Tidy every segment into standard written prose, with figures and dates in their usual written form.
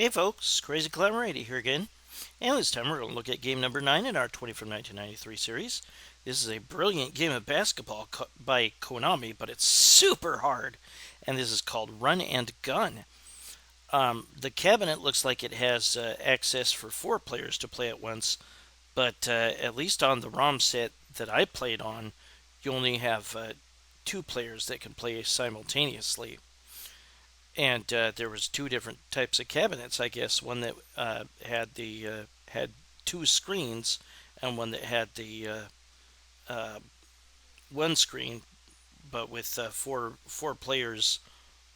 Hey folks, Crazy Climber 80 here again. And this time we're going to look at game number 9 in our 20 from 1993 series. This is a brilliant game of basketball by Konami, but it's super hard. And this is called Run and Gun. The cabinet looks like it has access for 4 players to play at once, but at least on the ROM set that I played on, you only have 2 players that can play simultaneously. And there was 2 different types of cabinets, I guess. One that had 2 screens, and one that had the one screen, but with 4 players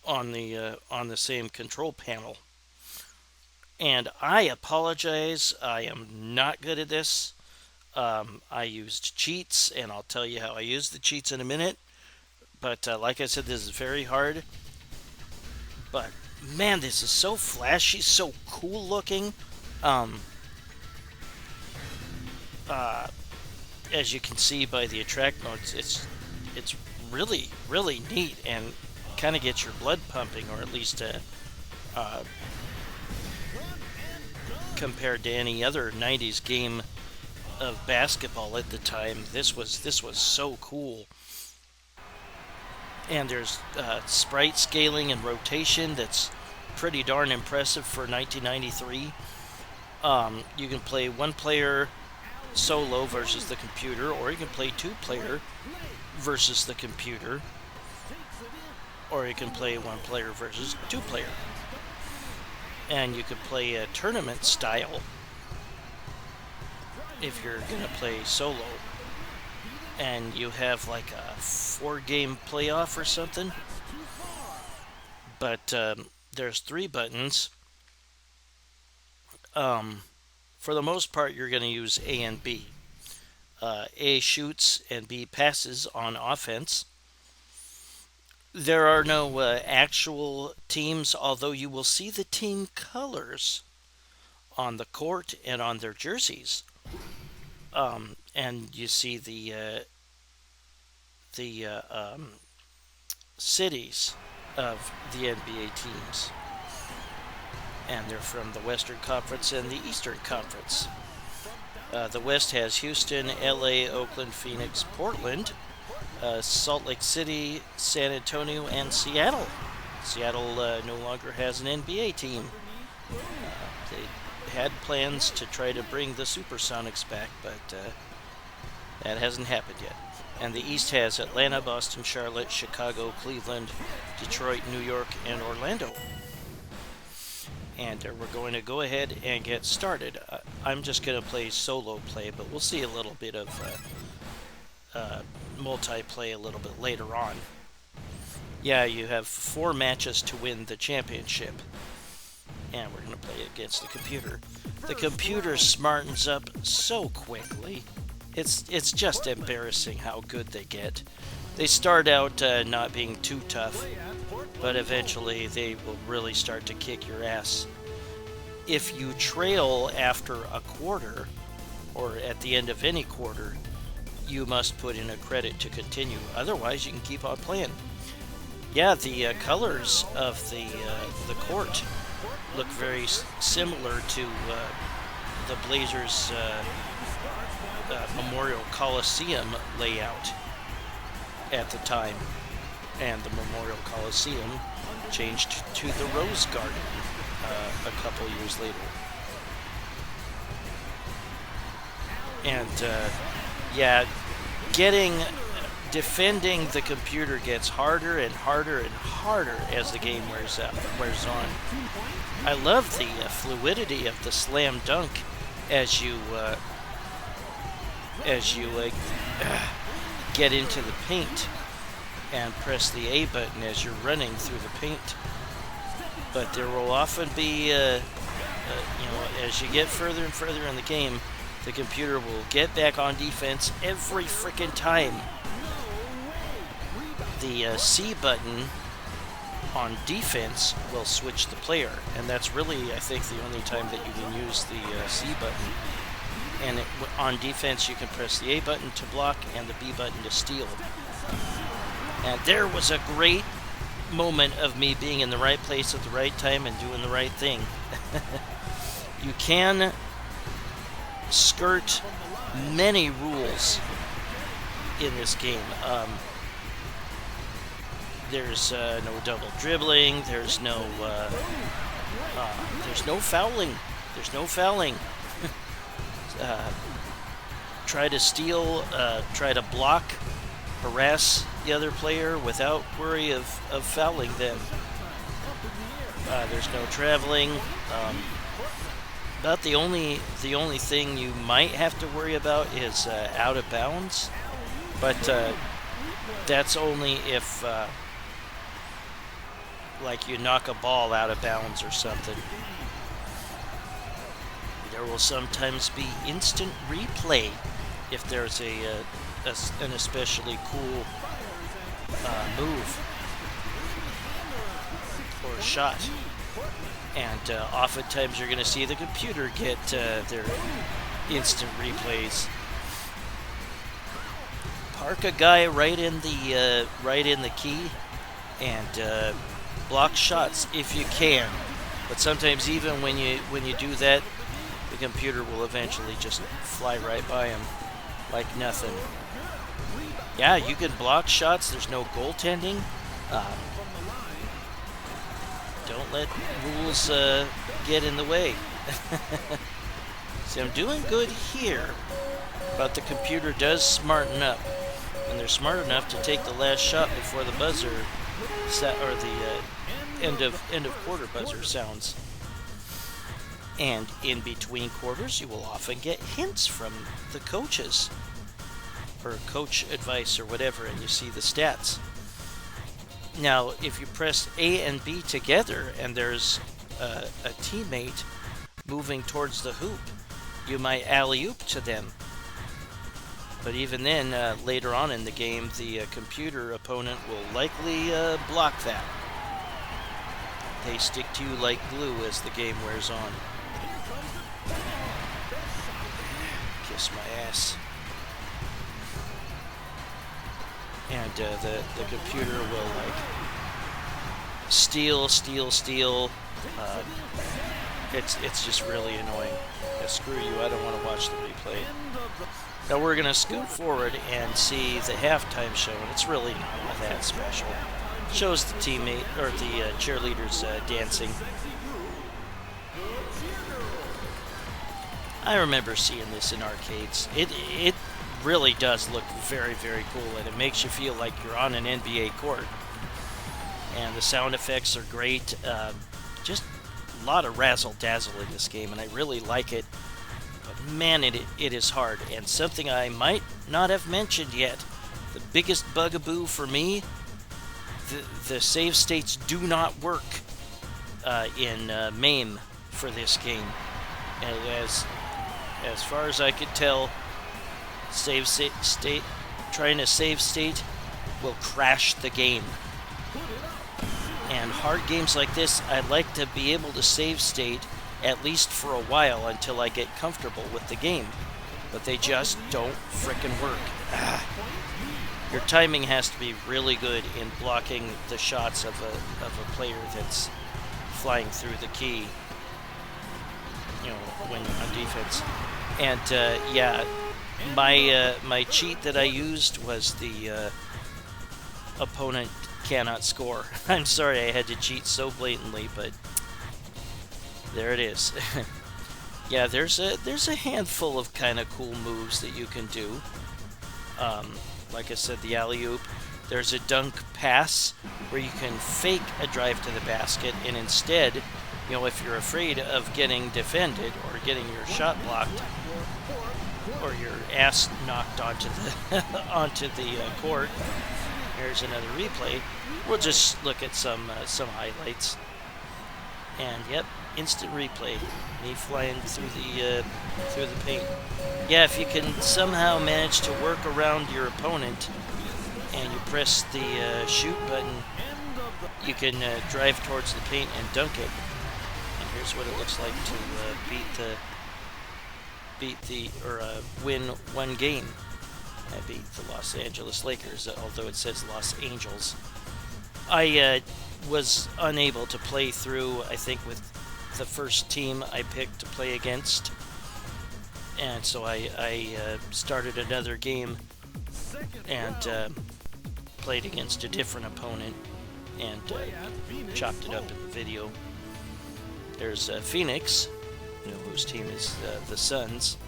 on the same control panel. And I apologize, I am not good at this. I used cheats, and I'll tell you how I used the cheats in a minute. But like I said, this is very hard. But man, this is so flashy, so cool looking. As you can see by the attract modes, it's really neat and kind of gets your blood pumping, or at least compared to any other 90s game of basketball at the time. This was so cool. And there's sprite scaling and rotation that's pretty darn impressive for 1993. You can play 1 player solo versus the computer, or you can play 2 player versus the computer, or you can play 1 player versus 2 player. And you can play a tournament style if you're going to play solo. And you have like a 4-game playoff or something. But there's 3 buttons. For the most part, you're going to use A and B. A shoots and B passes on offense. There are no actual teams, although you will see the team colors on the court and on their jerseys. And you see the cities of the NBA teams. And they're from the Western Conference and the Eastern Conference. The West has Houston, LA, Oakland, Phoenix, Portland, Salt Lake City, San Antonio, and Seattle. Seattle no longer has an NBA team. They had plans to try to bring the Supersonics back, but that hasn't happened yet. And the East has Atlanta, Boston, Charlotte, Chicago, Cleveland, Detroit, New York, and Orlando. And we're going to go ahead and get started. I'm just going to play solo play, but we'll see a little bit of multiplay a little bit later on. Yeah, you have 4 matches to win the championship. And we're going to play against the computer. The computer smartens up so quickly. It's just embarrassing how good they get. They start out not being too tough, but eventually they will really start to kick your ass. If you trail after a quarter, or at the end of any quarter, you must put in a credit to continue. Otherwise, you can keep on playing. Yeah, the colors of the court look very similar to the Blazers' Memorial Coliseum layout at the time, and the Memorial Coliseum changed to the Rose Garden a couple years later. And yeah, defending the computer gets harder and harder and harder as the game wears on. I love the fluidity of the slam dunk as you get into the paint and press the A button as you're running through the paint. But there will often be, as you get further and further in the game, the computer will get back on defense every freaking time. The C button on defense will switch the player, and that's really, I think, the only time that you can use the C button. And on defense, you can press the A button to block and the B button to steal. And there was a great moment of me being in the right place at the right time and doing the right thing. You can skirt many rules in this game. There's no double dribbling. There's no fouling. There's no fouling. Try to steal. Try to block, harass the other player without worry of fouling them. There's no traveling. About the only thing you might have to worry about is out of bounds, but that's only if like you knock a ball out of bounds or something. There will sometimes be instant replay if there's an especially cool move or shot. And oftentimes you're going to see the computer get their instant replays. Park a guy right in the key and block shots if you can. But sometimes even when you do that, the computer will eventually just fly right by him like nothing. Yeah, you can block shots. There's no goaltending. Don't let rules get in the way. See, I'm doing good here, but the computer does smarten up, and they're smart enough to take the last shot before the buzzer or the end of quarter buzzer sounds. And in between quarters, you will often get hints from the coaches or coach advice or whatever, and you see the stats. Now, if you press A and B together and there's a teammate moving towards the hoop, you might alley-oop to them. But even then, later on in the game, the computer opponent will likely block that. They stick to you like glue as the game wears on. Kiss my ass. And the computer will like steal. It's just really annoying. Yeah, screw you, I don't want to watch the replay. Now we're gonna scoot forward and see the halftime show, and it's really not that special. It shows the teammate or the cheerleaders dancing. I remember seeing this in arcades. It really does look very, very cool, and it makes you feel like you're on an NBA court. And the sound effects are great. Just a lot of razzle-dazzle in this game, and I really like it. But man, it is hard. And something I might not have mentioned yet, the biggest bugaboo for me, the save states do not work in MAME for this game. And as far as I could tell, trying to save state will crash the game. And hard games like this, I'd like to be able to save state at least for a while until I get comfortable with the game. But they just don't frickin' work. Your timing has to be really good in blocking the shots of a player that's flying through the key, when on defense. And yeah, my cheat that I used was the opponent cannot score. I'm sorry I had to cheat so blatantly, but there it is. Yeah, there's a handful of kind of cool moves that you can do. Like I said, the alley-oop. There's a dunk pass where you can fake a drive to the basket, and instead, if you're afraid of getting defended or getting your shot blocked or your ass knocked onto the court, here's another replay. We'll just look at some highlights. And yep, instant replay. Me flying through the paint. Yeah, if you can somehow manage to work around your opponent and you press the shoot button, you can drive towards the paint and dunk it. And here's what it looks like to win one game. I beat the Los Angeles Lakers, although it says Los Angels. I was unable to play through, I think, with the first team I picked to play against. And so I started another game and played against a different opponent and chopped it up in the video. There's Phoenix, whose team is the Suns.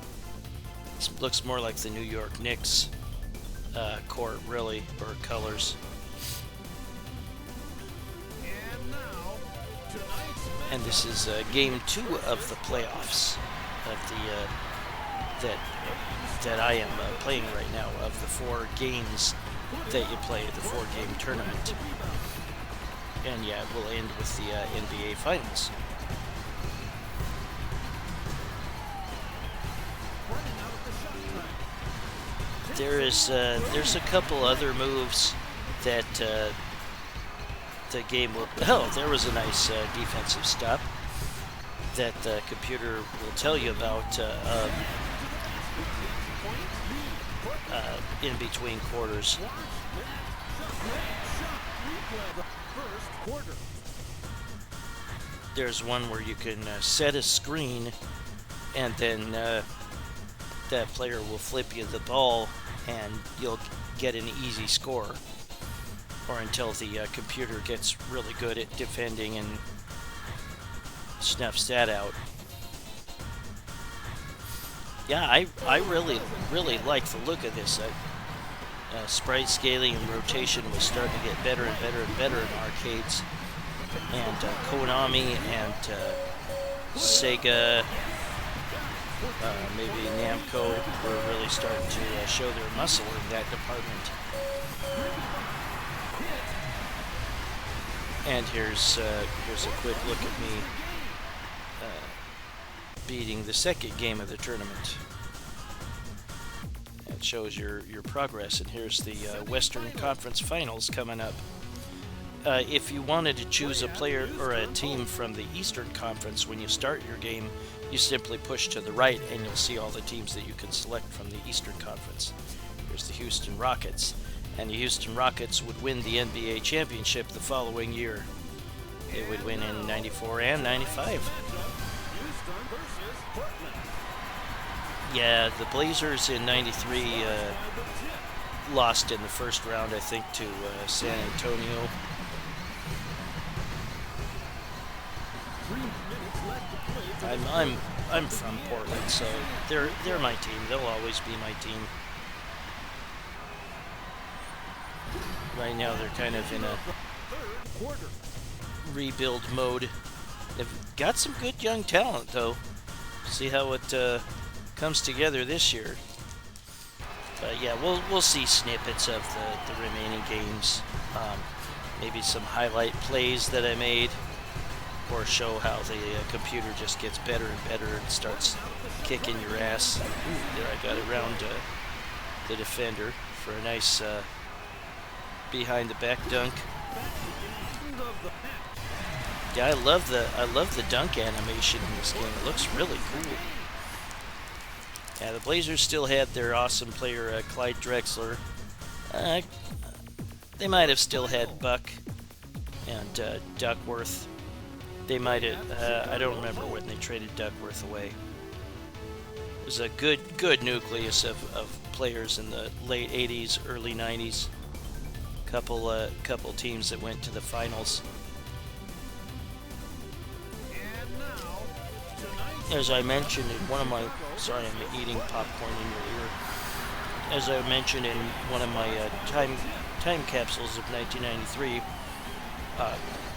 This looks more like the New York Knicks court, really, or colors. And this is game 2 of the playoffs of the that I am playing right now, of the 4 games that you play, the 4-game tournament. And yeah, we'll end with the NBA Finals. There's a couple other moves that the game will... Oh, there was a nice defensive stop that the computer will tell you about in between quarters. There's one where you can set a screen and then that player will flip you the ball and you'll get an easy score, or until the computer gets really good at defending and snuffs that out. Yeah, I really like the look of this. Sprite scaling and rotation was starting to get better and better and better in arcades, and Konami and Sega, maybe Namco, were really starting to show their muscle in that department. And here's a quick look at me beating the second game of the tournament. It shows your progress, and here's the Western Conference Finals coming up. If you wanted to choose a player or a team from the Eastern Conference when you start your game, you simply push to the right and you'll see all the teams that you can select from the Eastern Conference. Here's the Houston Rockets, and the Houston Rockets would win the NBA championship the following year. They would win in 94 and 95. Yeah, the Blazers in 93 lost in the first round, I think, to San Antonio. I'm from Portland, so they're my team. They'll always be my team. Right now they're kind of in a rebuild mode. They've got some good young talent, though. See how it comes together this year. But yeah, we'll see snippets of the remaining games. Maybe some highlight plays that I made, or show how the computer just gets better and better and starts kicking your ass. Ooh, there I got around the defender for a nice behind the back dunk. Yeah, I love the dunk animation in this game. It looks really cool. Yeah, the Blazers still had their awesome player Clyde Drexler. They might have still had Buck and Duckworth. They might have. I don't remember when they traded Duckworth away. It was a good nucleus of players in the late '80s, early '90s. Couple teams that went to the finals. As I mentioned in one of my... Sorry, I'm eating popcorn in your ear. As I mentioned in one of my time capsules of 1993,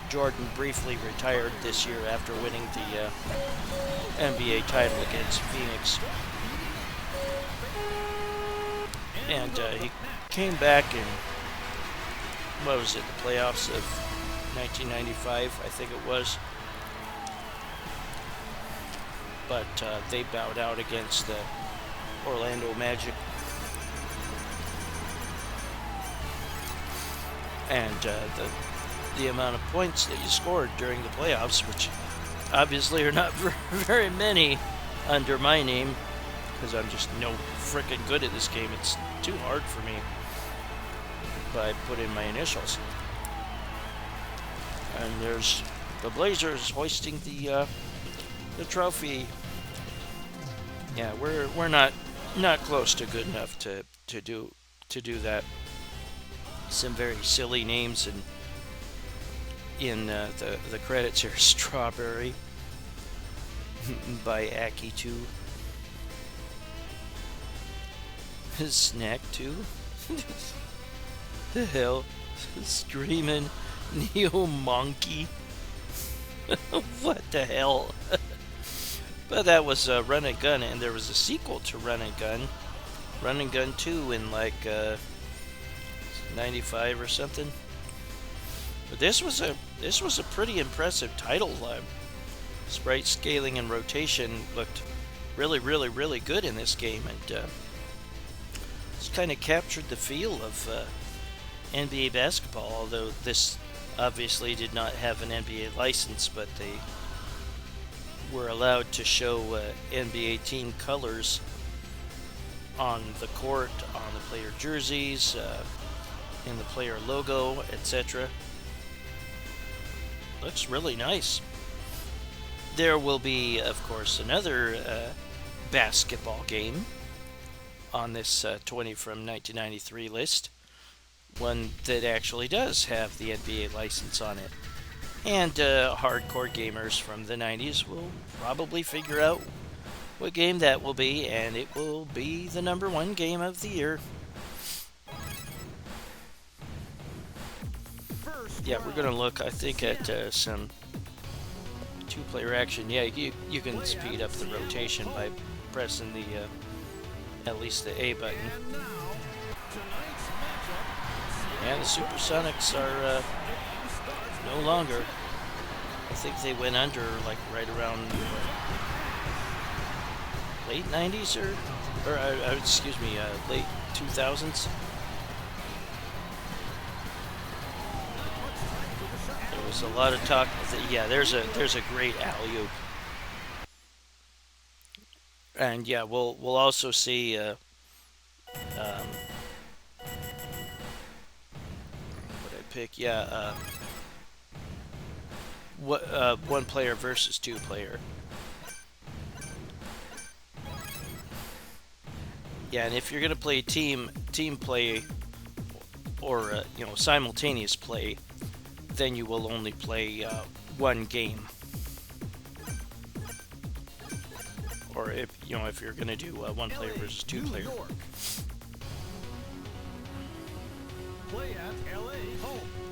Jordan briefly retired this year after winning the NBA title against Phoenix. And he came back in, what was it, the playoffs of 1995, I think it was. But they bowed out against the Orlando Magic. And the amount of points that you scored during the playoffs, which obviously are not very many under my name, because I'm just no frickin' good at this game. It's too hard for me. But I put in my initials. And there's the Blazers hoisting the trophy. Yeah, we're not close to good enough to do that. Some very silly names in the credits here. Strawberry by Aki 2. Snack 2. The hell? Screaming Neo Monkey. What the hell? But that was Run and Gun, and there was a sequel to Run and Gun 2 in like 95 or something. But this was a pretty impressive title. Sprite scaling and rotation looked really good in this game, and it's kind of captured the feel of NBA basketball. Although this obviously did not have an NBA license, but they were allowed to show NBA team colors on the court, on the player jerseys, in the player logo, etc. Looks really nice. There will be, of course, another basketball game on this 20 from 1993 list. One that actually does have the NBA license on it. And hardcore gamers from the 90s will probably figure out what game that will be, and it will be the #1 game of the year. Yeah, we're going to look, I think, at some two-player action. Yeah, you can speed up the rotation by pressing the at least the A button. And the Supersonics are no longer. I think they went under like right around late 90s or excuse me, late 2000s. There was a lot of talk. Yeah, there's a great alley-oop. And yeah, we'll also see what I pick. Yeah, one player versus two player. Yeah, and if you're gonna play team play or simultaneous play, then you will only play one game. Or if you're gonna do one player versus two player.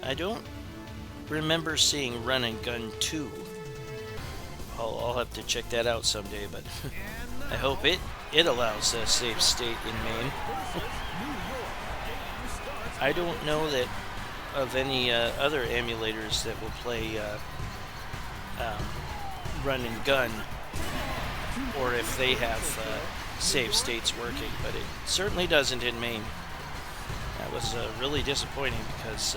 I don't remember seeing Run and Gun 2. I'll have to check that out someday, but I hope it allows a save state in main. I don't know that of any other emulators that will play Run and Gun, or if they have save states working, but it certainly doesn't in main. That was really disappointing because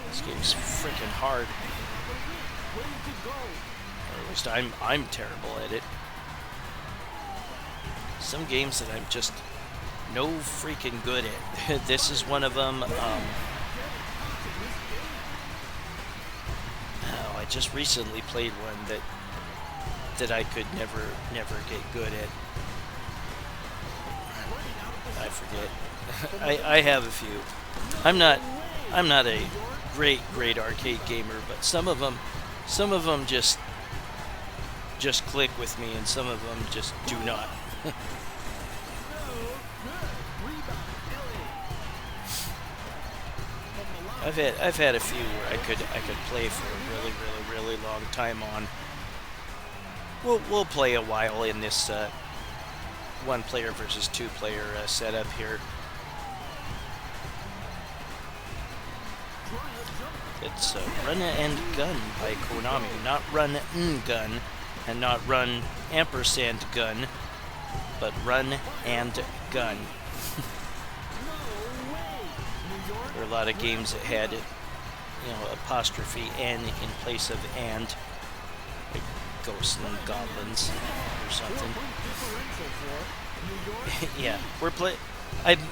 this game's freaking hard. Or at least I'm terrible at it. Some games that I'm just no freaking good at. This is one of them. I just recently played one that I could never get good at. I forget. I have a few. I'm not a great arcade gamer, but some of them just click with me, and some of them just do not. I've had a few where I could play for a really long time on. We'll play a while in this one player versus two player setup here. It's Run and Gun by Konami, not Run and Gun, and not Run ampersand Gun, but Run and Gun. There are a lot of games that had apostrophe N in place of and, like Ghosts and Goblins or something. Yeah,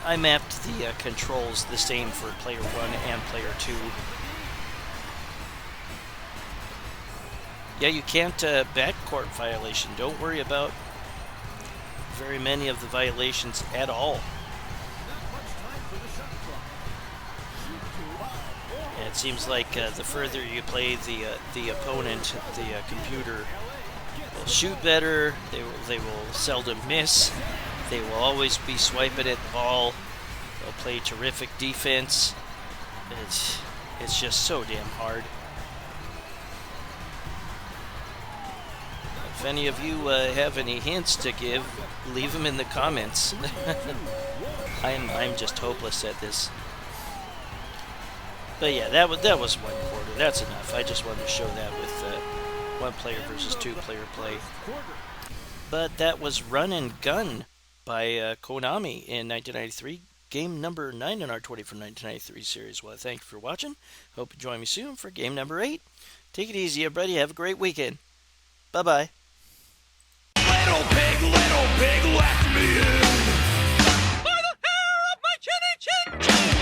I mapped the controls the same for player 1 and player 2. Yeah, you can't backcourt violation. Don't worry about very many of the violations at all. And it seems like the further you play the opponent, the computer will shoot better. They will seldom miss. They will always be swiping at the ball. They'll play terrific defense. It's just so damn hard. If any of you have any hints to give, leave them in the comments. I'm just hopeless at this. But yeah, that was one quarter. That's enough. I just wanted to show that with one player versus two player play. But that was Run and Gun by Konami in 1993. Game number 9 in our 20 from 1993 series. Well, thank you for watching. Hope you join me soon for game number 8. Take it easy, everybody. Have a great weekend. Bye-bye. Little pig, let me in.